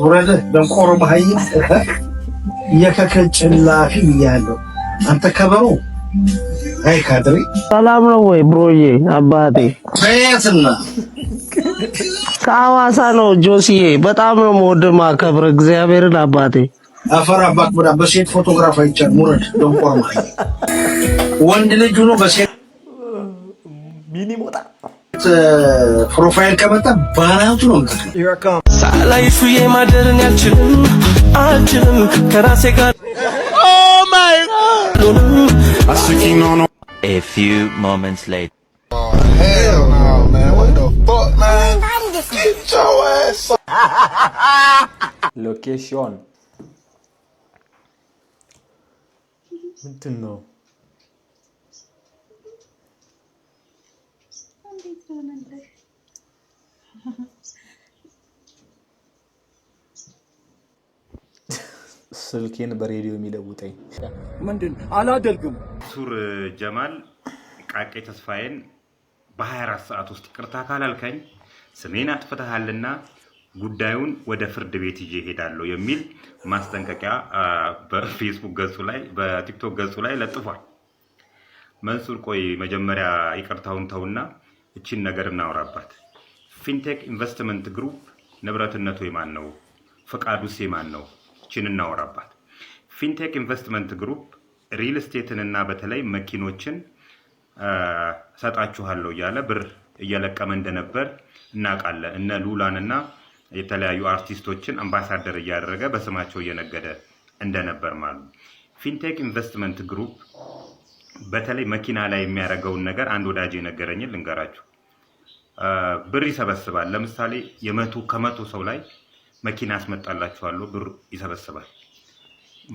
ወረደ ደንቆሮ ማይ የከከጭላፊ ያለው አንተ ከበሮ አይ ካድሪ ሰላም ነው ወይ ብሮዬ? አባቴ ከየትና ከሐዋሳ ነው ጆሲዬ። በጣም ነው የምወድህ ማከብር እግዚአብሔርን አባቴ። አፈር አባክ ብላ በሴት ፎቶግራፍ አይቻል ሙረድ ደንቆሮ ማይ ወንድ ልጅ ሆኖ በሴት ሚኒ ሞጣ ፕሮፋይል ከመጣ ባናቱ ነው ሳላይሽ የማደርን አልችልም ከራሴ ጋር ኦ ማይ ጋድ A few moments later. Oh, hell no, man. What the fuck, man? Get your ass up. ሎኬሽን ምንድን ነው? ስልኬን በሬዲዮ የሚለውጠኝ ምንድን አላደርግም። ሱር ጀማል ቃቄ ተስፋዬን በ24 ሰዓት ውስጥ ቅርታ ካላልከኝ ስሜን አጥፍተሃልና ጉዳዩን ወደ ፍርድ ቤት ይዤ ሄዳለሁ የሚል ማስጠንቀቂያ በፌስቡክ ገጹ ላይ በቲክቶክ ገጹ ላይ ለጥፏል። መንሱር ቆይ መጀመሪያ ይቅርታውን ተውና እቺን ነገር እናወራባት። ፊንቴክ ኢንቨስትመንት ግሩፕ ንብረትነቱ የማን ነው? ፈቃዱስ የማን ነው? እቺን እናወራባት። ፊንቴክ ኢንቨስትመንት ግሩፕ ሪል ስቴትንና በተለይ መኪኖችን ሰጣችኋለሁ እያለ ብር እየለቀመ እንደነበር እናውቃለን። እነ ሉላንና የተለያዩ አርቲስቶችን አምባሳደር እያደረገ በስማቸው እየነገደ እንደነበር ማለት ነው። ፊንቴክ ኢንቨስትመንት ግሩፕ በተለይ መኪና ላይ የሚያደርገውን ነገር አንድ ወዳጅ የነገረኝን ልንገራችሁ። ብር ይሰበስባል። ለምሳሌ ከመቶ ሰው ላይ መኪና አስመጣላችኋለሁ ብር ይሰበስባል።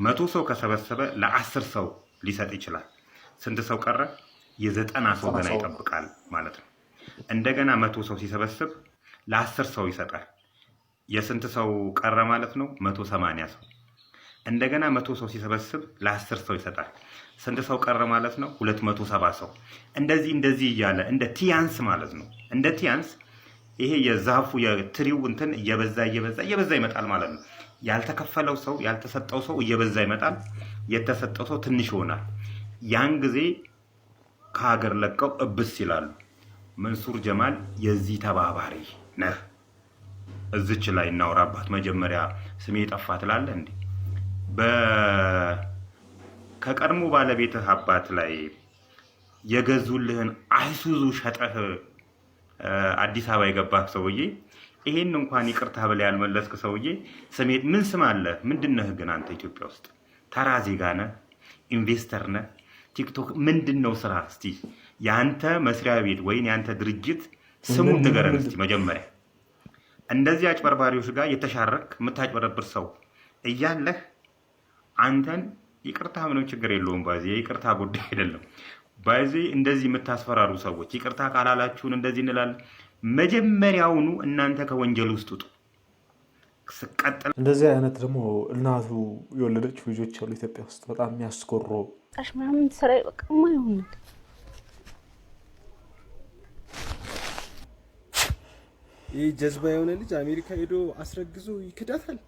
100 ሰው ከሰበሰበ ለ10 ሰው ሊሰጥ ይችላል። ስንት ሰው ቀረ? የ90 ሰው ገና ይጠብቃል ማለት ነው። እንደገና 100 ሰው ሲሰበስብ ለ10 ሰው ይሰጣል። የስንት ሰው ቀረ ማለት ነው? 180 ሰው። እንደገና 100 ሰው ሲሰበስብ ለ10 ሰው ይሰጣል። ስንት ሰው ቀረ ማለት ነው? 270 ሰው። እንደዚህ እያለ እንደ ቲያንስ ማለት ነው። እንደ ቲያንስ ይሄ የዛፉ የትሪው እንትን እየበዛ ይመጣል ማለት ነው። ያልተከፈለው ሰው ያልተሰጠው ሰው እየበዛ ይመጣል። የተሰጠው ሰው ትንሽ ይሆናል። ያን ጊዜ ከሀገር ለቀው እብስ ይላሉ። መንሱር ጀማል የዚህ ተባባሪ ነህ። እዚች ላይ እናውራባት። መጀመሪያ ስሜ ጠፋ ትላለህ እንዴ? ከቀድሞ ባለቤትህ አባት ላይ የገዙልህን አይሱዙ ሸጠህ አዲስ አበባ የገባህ ሰውዬ፣ ይሄን እንኳን ይቅርታ ብለህ ያልመለስክ ሰውዬ ስሜት ምን ስም አለ? ምንድነህ ግን አንተ ኢትዮጵያ ውስጥ ተራ ዜጋ ነህ? ኢንቨስተር ነህ? ቲክቶክ ምንድነው ስራ? እስቲ ያንተ መስሪያ ቤት ወይን ያንተ ድርጅት ስሙን ንገረን እስቲ መጀመሪያ። እንደዚህ አጭበርባሪዎች ጋር የተሻረክ የምታጭበረብር ሰው እያለህ አንተን ይቅርታ ምንም ችግር የለውም። ባዚ ይቅርታ ጉዳይ አይደለም። ባዚ እንደዚህ የምታስፈራሩ ሰዎች ይቅርታ ካላላችሁን እንደዚህ እንላለን። መጀመሪያውኑ እናንተ ከወንጀል ውስጥ ውጡ። ስቀጥል እንደዚህ አይነት ደግሞ እናቱ የወለደችው ልጆች አሉ ኢትዮጵያ ውስጥ በጣም የሚያስቆሩ ጣሽ ምናምን ሰራ በቃማ ይሁን ይህ ጀዝባ የሆነ ልጅ አሜሪካ ሄዶ አስረግዞ ይክዳታል።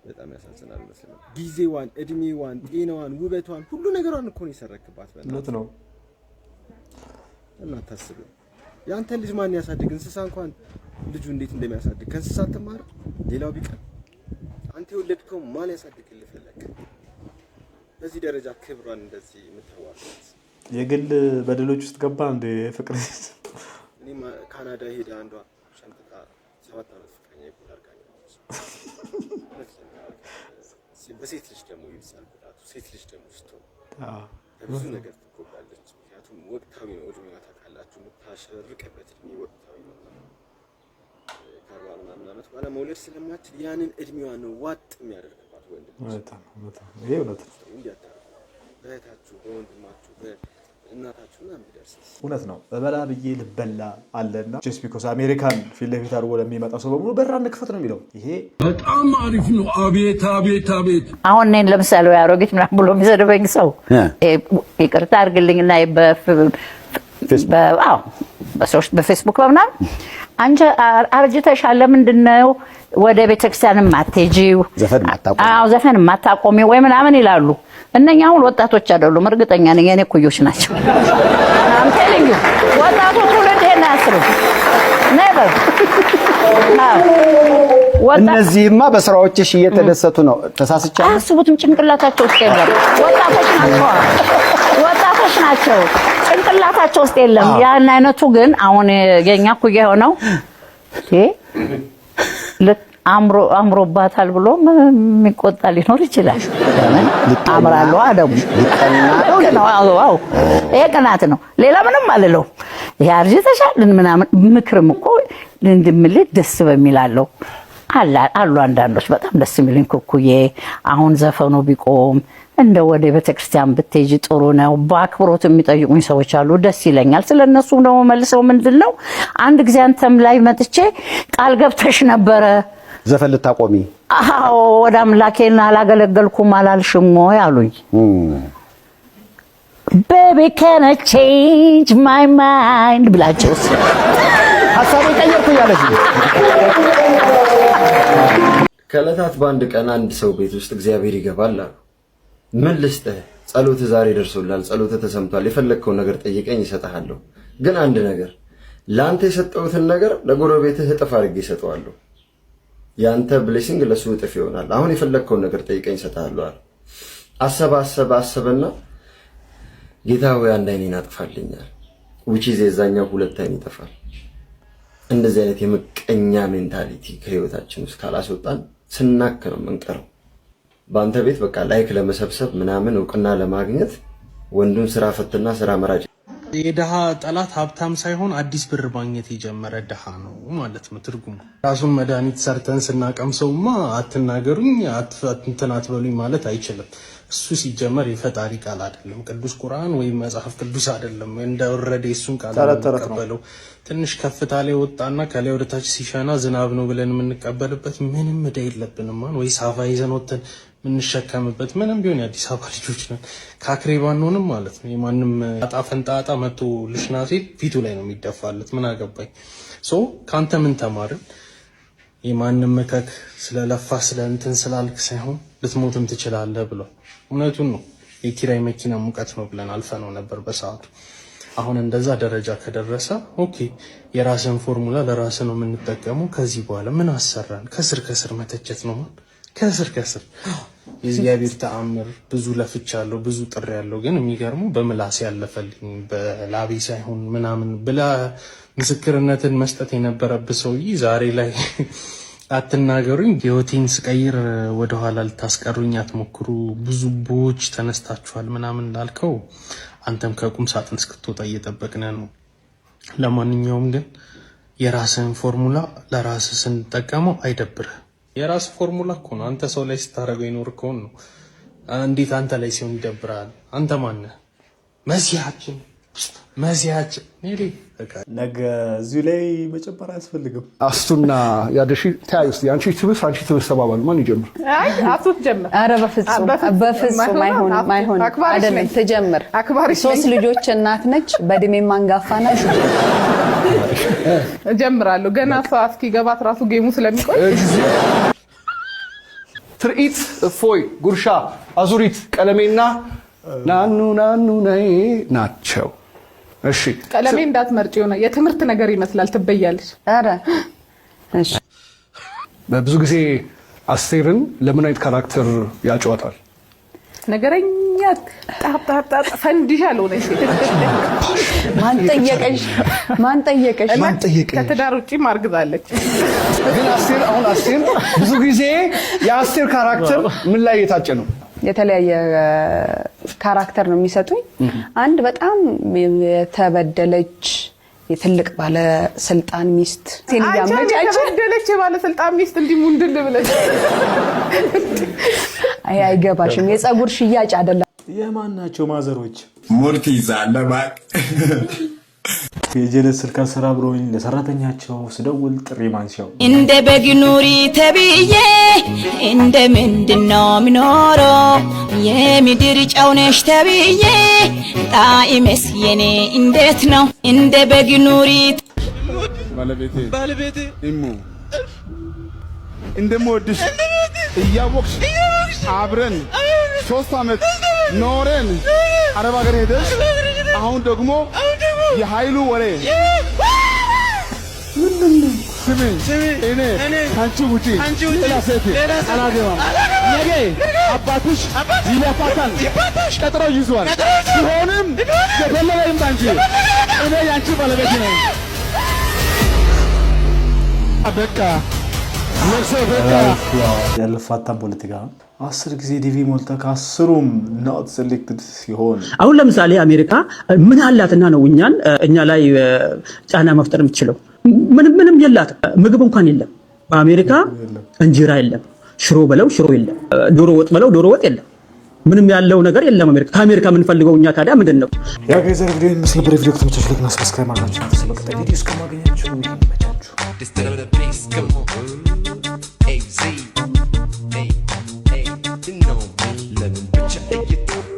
በጣም ያሳዝናል። መስለኝ ጊዜዋን፣ እድሜዋን፣ ጤናዋን፣ ውበቷን ሁሉ ነገሯን እኮ ነው የሰረክባት። በእናትህ ነው እና ታስብ። ያንተ ልጅ ማን ያሳድግ? እንስሳ እንኳን ልጁ እንዴት እንደሚያሳድግ ከእንስሳ ተማር። ሌላው ቢቀር አንተ የወለድከው ማን ያሳድግልህ ፈለክ? በዚህ ደረጃ ክብሯን እንደዚህ የምታዋርዳት የግል በደሎች ውስጥ ገባ እንደ ፍቅር። እኔ ካናዳ ሄዳ አንዷ ሸንጥቃ 7 ዓመት ፍቅረኛ ይቆራርጋኝ። በሴት ልጅ ደግሞ ይብሳል ጉዳቱ። ሴት ልጅ ደግሞ ስትሆን ብዙ ነገር ትጎዳለች። ምክንያቱም ወቅታዊ ነው እድሜዋ ታውቃላችሁ። የምታሸርቅበት እድሜ ወቅታዊ ነው። ከ40 ምናምን ዓመት በኋላ መውለድ ስለማትችል ያንን እድሜዋ ነው ዋጥ የሚያደርግባት ወንድ ልጅ። ይሄ እውነት ነው። እንዲያታርጉ በእህታችሁ፣ በወንድማችሁ፣ በእናታችሁ ምናምን ቢደርስስ? እውነት ነው። በበላ ብዬ ልበላ አለና ጀስት ቢኮዝ አሜሪካን ፊት ለፊት አድርጎ ለሚመጣው ሰው በሙሉ በራ እንክፈት ነው የሚለው። ይሄ በጣም አሪፍ ነው። አቤት አቤት አቤት። አሁን እኔን ለምሳሌ አሮጊት ምናምን ብሎ የሚሰድበኝ ሰው ይቅርታ አድርግልኝና በፌስቡክ በምናምን አንቺ አርጅተሻል፣ ለምንድን ነው ወደ ቤተክርስቲያን የማትሄጂው? ዘፈን የማታቆሚው ወይ ምናምን ይላሉ። እነኛ አሁን ወጣቶች አይደሉም፣ እርግጠኛ ነኝ የኔ ኩዮች ናቸው። ወጣቱ ትውልድ ይሄን አያስብም። ነበር እነዚህማ በስራዎችሽ እየተደሰቱ ነው። ተሳስቻለሁ። አያስቡትም። ጭንቅላታቸው ውስጥ የለም። ወጣቶች ናቸው፣ ጭንቅላታቸው ውስጥ የለም። ያን አይነቱ ግን አሁን የኛ ኩያ የሆነው አምሮባታል ብሎ የሚቆጣ ሊኖር ይችላል። አምራለሁ አደሙ ይሄ ቅናት ነው። ሌላ ምንም አልለው። ይሄ አርጅተሻል ምናምን ምክርም እኮ እንድምልህ ደስ በሚላለው አሉ አንዳንዶች በጣም ደስ የሚሉኝ ኩኩዬ አሁን ዘፈኑ ቢቆም እንደ ወደ ቤተክርስቲያን ብትሄጂ ጥሩ ነው። በአክብሮት የሚጠይቁኝ ሰዎች አሉ፣ ደስ ይለኛል። ስለነሱ ደግሞ መልሰው ምንድነው አንድ ጊዜ አንተም ላይ መጥቼ ቃል ገብተሽ ነበረ ዘፈን ልታቆሚ? አዎ ወደ አምላኬና አላገለገልኩም አላልሽም ወይ አሉኝ። Baby can I change my mind ብላችሁ ሐሳቤ ቀየርኩ ያለሽ ከዕለታት በአንድ ቀን አንድ ሰው ቤት ውስጥ እግዚአብሔር ይገባል አሉ። ምን ልስጥህ? ጸሎት ዛሬ ደርሶላል፣ ጸሎት ተሰምቷል፣ የፈለግከው ነገር ጠይቀኝ እሰጥሃለሁ። ግን አንድ ነገር ለአንተ የሰጠሁትን ነገር ለጎረቤትህ እጥፍ አድርጌ እሰጠዋለሁ። ያንተ ብሌሲንግ ለሱ እጥፍ ይሆናል። አሁን የፈለግከውን ነገር ጠይቀኝ እሰጥሃለሁ አለ። አሰበና ጌታ ሆይ አንድ አይኔን አጥፋልኛል which is የዛኛው ሁለት አይን ይጠፋል። እንደዚህ አይነት የምቀኛ ሜንታሊቲ ከህይወታችን ውስጥ ካላስወጣን ስናክ ነው የምንቀረው። በአንተ ቤት በቃ ላይክ ለመሰብሰብ ምናምን እውቅና ለማግኘት ወንዱን ስራ ፈትና ስራ መራጭ የደሃ ጠላት ሀብታም ሳይሆን አዲስ ብር ማግኘት የጀመረ ደሃ ነው ማለት ነው ትርጉሙ። ራሱን መድኃኒት ሰርተን ስናቀምሰውማ አትናገሩኝ እንትን አትበሉኝ ማለት አይችልም። እሱ ሲጀመር የፈጣሪ ቃል አይደለም፣ ቅዱስ ቁርአን ወይም መጽሐፍ ቅዱስ አይደለም። እንደወረደ እሱን ቃል ተቀበለው። ትንሽ ከፍታ ላይ ወጣና ከላይ ወደ ታች ሲሸና ዝናብ ነው ብለን የምንቀበልበት ምንም ዕዳ የለብንም። ወይ ሳፋ ይዘን ወጥተን ምንሸከምበት ምንም ቢሆን የአዲስ አበባ ልጆች ነን። ካክሬባን ሆንም ማለት ነው። የማንም አጣ ፈንጣጣ መቶ ልሽናሴ ፊቱ ላይ ነው የሚደፋለት። ምን አገባኝ። ሶ ካንተ ምን ተማርን? የማንም መከክ ስለለፋ ስለ እንትን ስላልክ ሳይሆን ልትሞትም ትችላለህ ብሏል። እውነቱን ነው። የኪራይ መኪና ሙቀት ነው ብለን አልፈነው ነበር በሰዓቱ። አሁን እንደዛ ደረጃ ከደረሰ ኦኬ፣ የራስን ፎርሙላ ለራስ ነው የምንጠቀመው። ከዚህ በኋላ ምን አሰራን? ከስር ከስር መተቸት ነው ማለት ከስር ከስር የእግዚአብሔር ተአምር ብዙ ለፍቻለሁ፣ ብዙ ጥሪ ያለው ግን የሚገርመው በምላስ ያለፈልኝ በላቤ ሳይሆን ምናምን ብላ ምስክርነትን መስጠት የነበረብህ ሰውዬ ዛሬ ላይ አትናገሩኝ፣ ህይወቴን ስቀይር ወደኋላ ልታስቀሩኝ አትሞክሩ፣ ብዙ ቦች ተነስታችኋል ምናምን ላልከው አንተም ከቁም ሳጥን እስክትወጣ እየጠበቅን ነው። ለማንኛውም ግን የራስህን ፎርሙላ ለራስህ ስንጠቀመው አይደብርህ። የራስ ፎርሙላ እኮ ነው። አንተ ሰው ላይ ስታረገው ይኖርከው ነው። እንዴት አንተ ላይ ሲሆን ይደብራል? አንተ ማን ነህ? መሲያችን ነገ እዚሁ ላይ መጨመር አያስፈልግም። አስቱና ያደሺ ታዩስ ያንቺ ትብስ ተባባሉ። ማን ይጀምር? አይ አስቱት ጀምር። ኧረ በፍጹም አይሆንም አይደለም። ትጀምር። ሶስት ልጆች እናት ነች፣ በእድሜም አንጋፋ ነች። እጀምራለሁ። ገና ሰው እስኪገባት ራሱ ጌሙ ስለሚቆይ ትርኢት፣ እፎይ፣ ጉርሻ፣ አዙሪት፣ ቀለሜና ናኑ ነይ ናቸው። እሺ ቀለሜ እንዳትመርጭ የሆነ የትምህርት ነገር ይመስላል ትበያለሽ። ኧረ እሺ። በብዙ ጊዜ አስቴርን ለምን አይነት ካራክተር ያጫወታል? ነገረኛ ጣጣጣ ፈንዲሻ ለሆነች ማን ጠየቀሽ? ከትዳር ውጪ ማርግዛለች። ግን አስቴር ብዙ ጊዜ የአስቴር ካራክተር ምን ላይ የታጨ ነው? የተለያየ ካራክተር ነው የሚሰጡኝ። አንድ በጣም የተበደለች የትልቅ ባለስልጣን ሚስት የተበደለች የባለስልጣን ሚስት እንዲህ ሙንድል ብለሽ አይገባሽም። የፀጉር ሽያጭ አይደለም። የማናቸው ማዘሮች ሙርት ይዛለ ባክ የጀለስ ስልክ ስራ ብሎኝ ለሰራተኛቸው ስደውል ጥሪ ማንሻው እንደ በግ ኑሪ ተብዬ እንደ ምንድነው ምኖረው የምድር ጨው ነሽ ተብዬ ጣዕምስ የኔ እንዴት ነው? እንደ በግ ኑሪ ባለቤቴ እሙ እንደምወድሽ እያወቅሽ አብረን 3 ዓመት ኖረን አረብ ሀገር ሄደሽ አሁን ደግሞ የኃይሉ ወሬ ስሚ እኔ ካንቺ ውጪ ሌላ ሴት አላገባም። ነገ አባትሽ ይለፋታል፣ ቀጥሮ ይዟል። ሲሆንም የፈለገ ይምጣ እንጂ እኔ ያንቺ ባለቤት ነኝ። በቃ ያለፋታን ፖለቲካ 10 ጊዜ ዲቪ ሞልታ ከ10ም not selected ሲሆን አሁን ለምሳሌ አሜሪካ ምን አላትና ነው እኛ ላይ ጫና መፍጠር የምትችለው? ምንም የላት። ምግብ እንኳን የለም በአሜሪካ። እንጀራ የለም፣ ሽሮ በለው ሽሮ የለም፣ ዶሮ ወጥ በለው ዶሮ ወጥ የለም። ምንም ያለው ነገር የለም አሜሪካ። ከአሜሪካ የምንፈልገው እኛ ታዲያ ምንድን ነው? ያ ገዘር ቪዲዮ የሚመስል ነበር። ቪዲዮ ከተመቻችሁ ላይክ እና ሰብስክራይብ ማድረጋችሁ አትርሱ። በቀጣይ ቪዲዮ እስከማገኛችሁ ይመቻችሁ። AZ, hey, you know me, let me put your